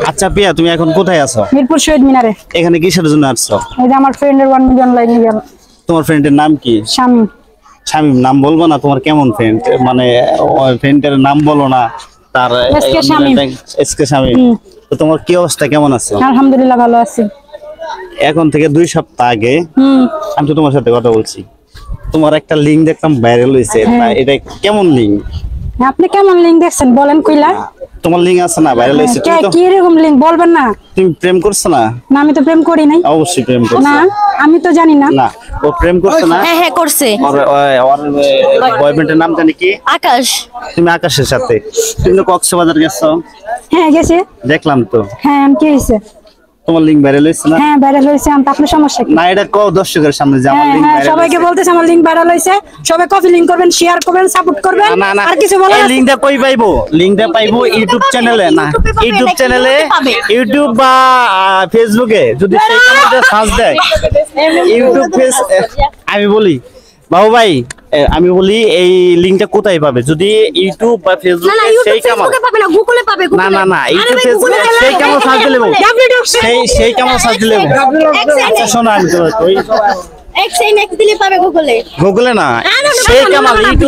আচ্ছা পিয়া, তুমি এখন কোথায় আছো? মিরপুর শহীদ মিনারে। এখানে কিসের জন্য আসছো? এই যে আমার ফ্রেন্ডের 1 মিলিয়ন লাইক নিয়ে গেল। তোমার ফ্রেন্ডের নাম কি? শামিম। শামিম। নাম বলবো না? তোমার কেমন ফ্রেন্ড? মানে ফ্রেন্ডের নাম বলো না। তার এসকে শামিম। এসকে শামিম। তো তোমার কি অবস্থা, কেমন আছো? আলহামদুলিল্লাহ ভালো আছি। এখন থেকে 2 সপ্তাহ আগে আমি তো তোমার সাথে কথা বলছি, তোমার একটা লিঙ্ক দেখলাম ভাইরাল হয়েছে। এটা কেমন লিঙ্ক? আপনি কেমন লিঙ্ক দেখছেন বলেন কইলা? তোমার লিঙ্ক আছে না, ভাইরাল হয়েছে। কি এরকম লিঙ্ক বলবেন না? তুমি প্রেম করছো না? না, আমি তো প্রেম করি নাই। অবশ্যই প্রেম করছো। না, আমি তো জানি না। না, ও প্রেম করছে না? হ্যাঁ হ্যাঁ করছে। ওর বয়ফ্রেন্ডের নাম জানি কি? আকাশ। তুমি আকাশের সাথে তুমি তো কক্সবাজার গেছো? হ্যাঁ গেছে। দেখলাম তো। হ্যাঁ, কি হইছে? তোমার লিঙ্ক ভাইরাল হয়েছে না? হ্যাঁ ভাইরাল হয়েছে। আপনার সমস্যা কি? না, এটা কও দর্শকের সামনে যে আমার লিঙ্ক ভাইরাল। সবাইকে বলতেছে আমার লিঙ্ক ভাইরাল হয়েছে। সবাই কপি লিঙ্ক করবেন, শেয়ার করবেন, সাপোর্ট করবেন। আর কিছু বলার আছে? এই লিঙ্কটা কই পাইবো? লিঙ্কটা পাইবো ইউটিউব চ্যানেলে। না, ইউটিউব চ্যানেলে, ইউটিউব বা ফেসবুকে যদি সেইখানে সার্চ দেয় ইউটিউব ফেস। আমি বলি বাবু ভাই, আমি বলি এই লিঙ্কটা কোথায় পাবে? যদি ইউটিউব বা ফেসবুকে সেই কামাল পাবে না, গুগলে পাবে। না না না, ইউটিউব ফেসবুকে সেই কামাল সার্চ দিলে সেই কামাল সার্চ দিলে। আচ্ছা শোনো, আমি তো ওই এক্স দিলে পাবে গুগলে। গুগলে না, সেই কামাল ইউটিউব